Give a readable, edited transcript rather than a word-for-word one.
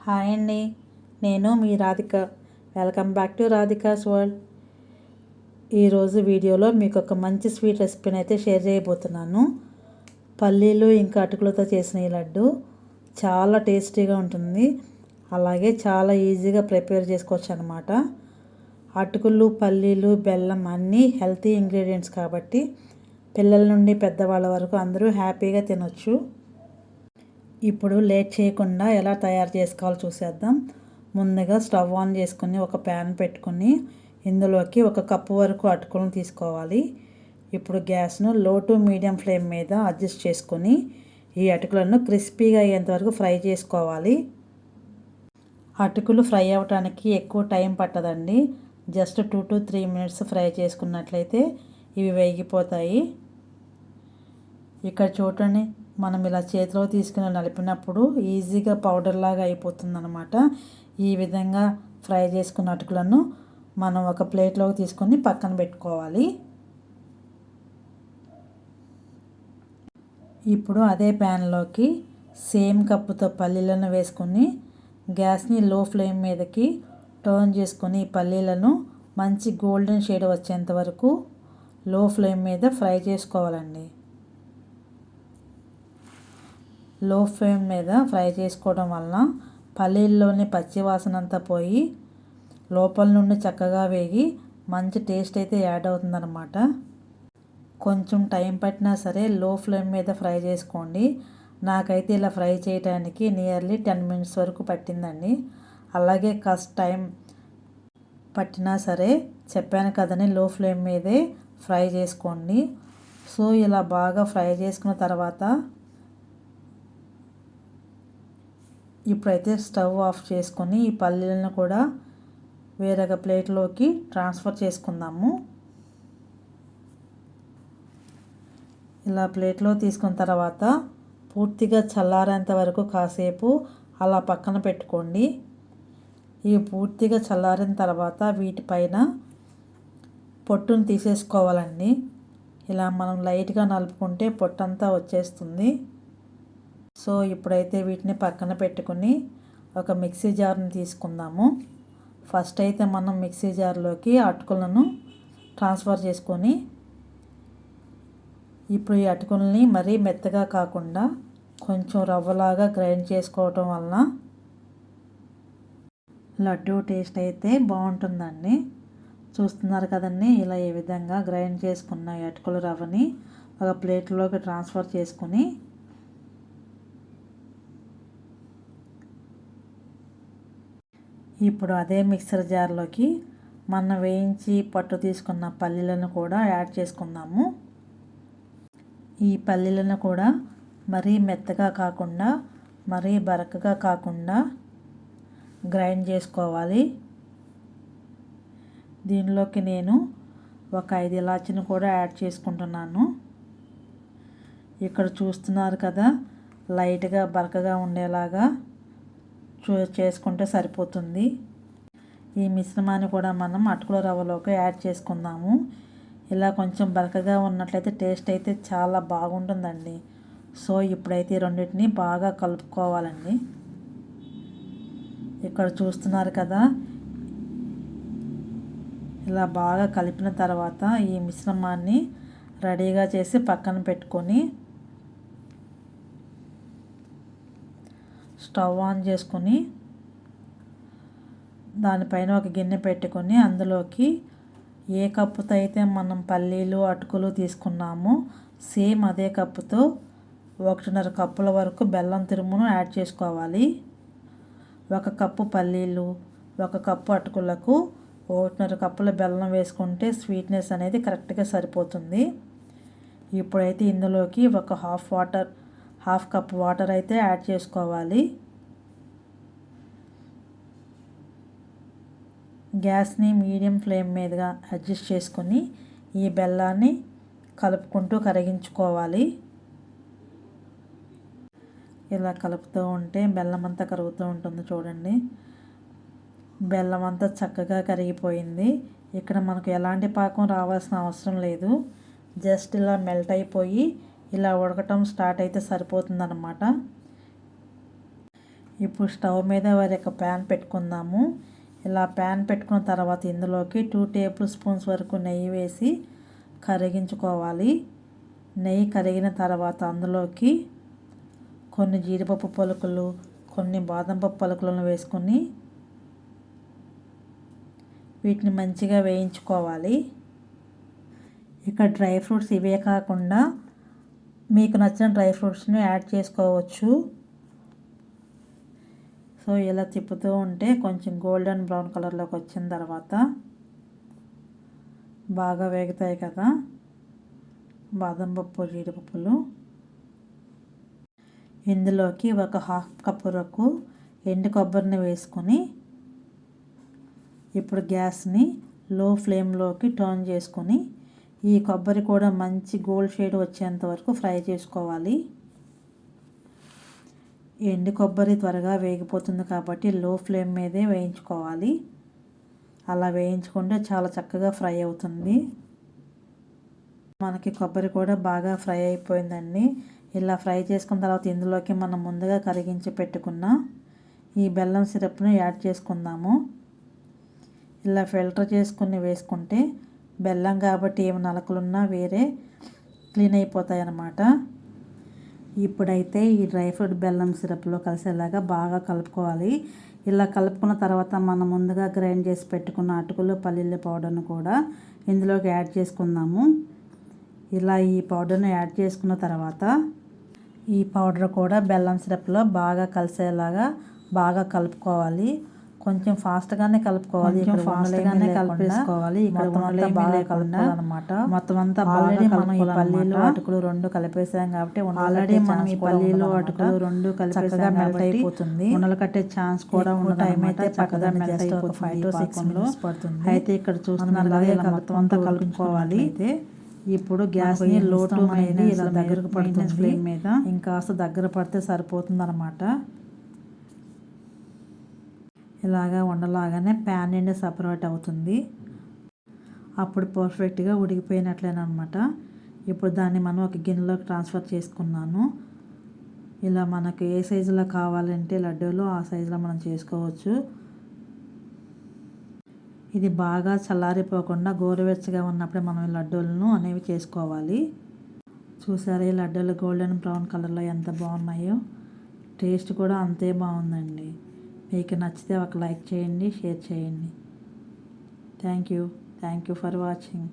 Hi అండి, నేను మీ Radhika. Welcome back to Radhika's world. ఈరోజు వీడియోలో మీకు ఒక మంచి స్వీట్ రెసిపీని అయితే షేర్ చేయబోతున్నాను. పల్లీలు ఇంకా అటుకులతో చేసిన ఈ లడ్డు చాలా టేస్టీగా ఉంటుంది. అలాగే చాలా ఈజీగా ప్రిపేర్ చేసుకోవచ్చు అన్నమాట. అటుకులు, పల్లీలు, బెల్లం అన్నీ హెల్తీ ఇంగ్రీడియంట్స్ కాబట్టి పిల్లల నుండి పెద్దవాళ్ళ వరకు అందరూ హ్యాపీగా తినొచ్చు. ఇప్పుడు లేట్ చేయకుండా ఎలా తయారు చేసుకోవాలో చూసేద్దాం. ముందుగా స్టవ్ ఆన్ చేసుకుని ఒక ప్యాన్ పెట్టుకుని ఇందులోకి 1 కప్పు వరకు అటుకులను తీసుకోవాలి. ఇప్పుడు గ్యాస్ను లో టు మీడియం ఫ్లేమ్ మీద అడ్జస్ట్ చేసుకొని ఈ అటుకులను క్రిస్పీగా అయ్యేంత వరకు ఫ్రై చేసుకోవాలి. అటుకులు ఫ్రై అవ్వడానికి ఎక్కువ టైం పట్టదండి. జస్ట్ 2 to 3 minutes ఫ్రై చేసుకున్నట్లయితే ఇవి వేగిపోతాయి. ఇక్కడ చూడండి, మనం ఇలా చేతిలో తీసుకుని నలిపినప్పుడు ఈజీగా పౌడర్ లాగా అయిపోతుంది అన్నమాట. ఈ విధంగా ఫ్రై చేసుకున్న అటుకులను మనం ఒక ప్లేట్లోకి తీసుకొని పక్కన పెట్టుకోవాలి. ఇప్పుడు అదే ప్యాన్లోకి సేమ్ కప్పుతో పల్లీలను వేసుకొని గ్యాస్ని లో ఫ్లేమ్ మీదకి టర్న్ చేసుకొని ఈ పల్లీలను మంచి గోల్డెన్ షేడ్ వచ్చేంత వరకు లో ఫ్లేమ్ మీద ఫ్రై చేసుకోవాలండి. లో ఫ్లేమ్ మీద ఫ్రై చేసుకోవడం వలన పల్లీల్లోని పచ్చివాసన అంతా పోయి లోపల నుండి చక్కగా వేగి మంచి టేస్ట్ అయితే యాడ్ అవుతుందన్నమాట. కొంచెం టైం పట్టినా సరే లో ఫ్లేమ్ మీద ఫ్రై చేసుకోండి. నాకైతే ఇలా ఫ్రై చేయడానికి నియర్లీ 10 minutes వరకు పట్టిందండి. అలాగే కాస్త టైం పట్టినా సరే చెప్పాను కదని లో ఫ్లేమ్ మీదే ఫ్రై చేసుకోండి. సో ఇలా బాగా ఫ్రై చేసుకున్న తర్వాత ఇప్పుడైతే స్టవ్ ఆఫ్ చేసుకొని ఈ పల్లీలను కూడా వేరొక ప్లేట్లోకి ట్రాన్స్ఫర్ చేసుకుందాము. ఇలా ప్లేట్లో తీసుకున్న తర్వాత పూర్తిగా చల్లారేంత వరకు కాసేపు అలా పక్కన పెట్టుకోండి. ఇవి పూర్తిగా చల్లారిన తర్వాత వీటిపైన పొట్టును తీసేసుకోవాలండి. ఇలా మనం లైట్గా నలుపుకుంటే పొట్టంతా వచ్చేస్తుంది. సో ఇప్పుడైతే వీటిని పక్కన పెట్టుకుని ఒక మిక్సీ జార్ని తీసుకుందాము. ఫస్ట్ అయితే మనం మిక్సీ జార్లోకి అటుకులను ట్రాన్స్ఫర్ చేసుకొని ఇప్పుడు ఈ అటుకుల్ని మరీ మెత్తగా కాకుండా కొంచెం రవ్వలాగా గ్రైండ్ చేసుకోవటం వలన లడ్డు టేస్ట్ అయితే బాగుంటుందండి. చూస్తున్నారు కదండి, ఇలా ఈ విధంగా గ్రైండ్ చేసుకున్న అటుకుల రవ్వని ఒక ప్లేట్లోకి ట్రాన్స్ఫర్ చేసుకుని ఇప్పుడు అదే మిక్సర్ జార్లోకి మనం వేయించి పట్టు తీసుకున్న పల్లీలను కూడా యాడ్ చేసుకుందాము. ఈ పల్లీలను కూడా మరీ మెత్తగా కాకుండా మరీ బరకగా కాకుండా గ్రైండ్ చేసుకోవాలి. దీనిలోకి నేను ఒక 5 ఇలాచీని కూడా యాడ్ చేసుకుంటున్నాను. ఇక్కడ చూస్తున్నారు కదా, లైట్గా బరకగా ఉండేలాగా చేసుకుంటే సరిపోతుంది. ఈ మిశ్రమాన్ని కూడా మనం అటుకుల రవ్వలోకి యాడ్ చేసుకుందాము. ఇలా కొంచెం బరకగా ఉన్నట్లయితే టేస్ట్ అయితే చాలా బాగుంటుందండి. సో ఇప్పుడైతే రెండింటిని బాగా కలుపుకోవాలండి. ఇక్కడ చూస్తున్నారు కదా, ఇలా బాగా కలిపిన తర్వాత ఈ మిశ్రమాన్ని రెడీగా చేసి పక్కన పెట్టుకొని స్టవ్ ఆన్ చేసుకొని దానిపైన ఒక గిన్నె పెట్టుకొని అందులోకి ఏ కప్పుతో అయితే మనం పల్లీలు అటుకులు తీసుకున్నామో సేమ్ అదే కప్పుతో 1.5 కప్పుల వరకు బెల్లం తురుమును యాడ్ చేసుకోవాలి. 1 కప్పు పల్లీలు 1 కప్పు అటుకులకు 1.5 కప్పుల బెల్లం వేసుకుంటే స్వీట్నెస్ అనేది కరెక్ట్గా సరిపోతుంది. ఇప్పుడైతే ఇందులోకి ఒక హాఫ్ కప్ వాటర్ అయితే యాడ్ చేసుకోవాలి. గ్యాస్ని మీడియం ఫ్లేమ్ మీదుగా అడ్జస్ట్ చేసుకొని ఈ బెల్లాన్ని కలుపుకుంటూ కరిగించుకోవాలి. ఇలా కలుపుతూ ఉంటే బెల్లం అంతా కరుగుతూ ఉంటుంది. చూడండి, బెల్లం అంతా చక్కగా కరిగిపోయింది. ఇక్కడ మనకు ఎలాంటి పాకం రావాల్సిన అవసరం లేదు. జస్ట్ ఇలా మెల్ట్ అయిపోయి ఇలా ఉడకటం స్టార్ట్ అయితే సరిపోతుందన్నమాట. ఇప్పుడు స్టవ్ మీద ఒక ప్యాన్ పెట్టుకుందాము. ఇలా ప్యాన్ పెట్టుకున్న తర్వాత ఇందులోకి 2 టేబుల్ స్పూన్స్ వరకు నెయ్యి వేసి కరిగించుకోవాలి. నెయ్యి కరిగిన తర్వాత అందులోకి కొన్ని జీడిపప్పు పలుకులు, కొన్ని బాదం పప్పు పలుకులను వేసుకొని వీటిని మంచిగా వేయించుకోవాలి. ఇక డ్రై ఫ్రూట్స్ ఇవే కాకుండా మీకు నచ్చిన డ్రై ఫ్రూట్స్ని యాడ్ చేసుకోవచ్చు. సో ఇలా తిప్పుతూ ఉంటే కొంచెం గోల్డెన్ బ్రౌన్ కలర్లోకి వచ్చిన తర్వాత బాగా వేగుతాయి కదా బాదం పప్పు, జీడిపప్పులు. ఇందులోకి ఒక 1/2 కప్ వరకు ఎండు కొబ్బరిని వేసుకొని ఇప్పుడు గ్యాస్ని లో ఫ్లేమ్లోకి టర్న్ చేసుకొని ఈ కొబ్బరి కూడా మంచి గోల్డ్ షేడ్ వచ్చేంత వరకు ఫ్రై చేసుకోవాలి. ఎండు కొబ్బరి త్వరగా వేగిపోతుంది కాబట్టి లో ఫ్లేమ్ మీదే వేయించుకోవాలి. అలా వేయించుకుంటే చాలా చక్కగా ఫ్రై అవుతుంది. మనకి కొబ్బరి కూడా బాగా ఫ్రై అయిపోయిందండి. ఇలా ఫ్రై చేసుకున్న తర్వాత ఇందులోకి మనం ముందుగా కరిగించి పెట్టుకున్న ఈ బెల్లం సిరప్ని యాడ్ చేసుకుందాము. ఇలా ఫిల్టర్ చేసుకుని వేసుకుంటే బెల్లం కాబట్టి ఏమి నలకలున్నా వేరే క్లీన్ అయిపోతాయి అన్నమాట. ఇప్పుడైతే ఈ డ్రై ఫ్రూట్ బెల్లం సిరప్లో కలిసేలాగా బాగా కలుపుకోవాలి. ఇలా కలుపుకున్న తర్వాత మనం ముందుగా గ్రైండ్ చేసి పెట్టుకున్న అటుకులు, పల్లీల పౌడర్ను కూడా ఇందులోకి యాడ్ చేసుకుందాము. ఇలా ఈ పౌడర్ను యాడ్ చేసుకున్న తర్వాత ఈ పౌడర్ కూడా బెల్లం సిరప్లో బాగా కలిసేలాగా బాగా కలుపుకోవాలి. కొంచెం ఫాస్ట్గానే కలుపుకోవాలి. ఇక్కడ ఫాస్ట్గానే కలిపేసుకోవాలి. ఇక్కడ బాగా కలుపుకోవాలన్నమాట. మొత్తం అంతా ఆల్రెడీ మనం ఈ పల్లీలు, అటుకులు రెండు కలిపేసాం కాబట్టి ఆల్రెడీ మనం ఈ పల్లీలు, అటుకులు రెండు కలిపేసాం మెల్ట్ అయిపోతుంది. ఉండలు కట్టే ఛాన్స్ కూడా ఉండదు. టైం అయితే చక్కగా మెల్ట్ అయిపోతుంది. 5 to 6 minutes పడుతుంది. అయితే ఇక్కడ చూస్తున్నారు కదా మొత్తం అంతా కలుపుకోవాలి. అయితే ఇప్పుడు గ్యాస్ని లో టు అనేది ఇలా దగ్గరకు పడుతుంది ఫ్లేమ్ మీద. ఇంకాస్త దగ్గర పడితే సరిపోతుంది అన్నమాట. ఇలాగా ఉండలాగానే ప్యాన్ నుండి సపరేట్ అవుతుంది. అప్పుడు పర్ఫెక్ట్గా ఉడికిపోయినట్లేనమాట. ఇప్పుడు దాన్ని మనం ఒక గిన్నెలోకి ట్రాన్స్ఫర్ చేసుకున్నాను. ఇలా మనకు ఏ సైజులో కావాలంటే లడ్డూలు ఆ సైజులో మనం చేసుకోవచ్చు. ఇది బాగా చల్లారిపోకుండా గోరువెచ్చగా ఉన్నప్పుడే మనం ఈ లడ్డూలను అనేవి చేసుకోవాలి. చూసారా ఈ లడ్డూలు గోల్డెన్ బ్రౌన్ కలర్లో ఎంత బాగున్నాయో. టేస్ట్ కూడా అంతే బాగుందండి. మీకు నచ్చితే ఒక లైక్ చేయండి, షేర్ చేయండి. Thank you for watching.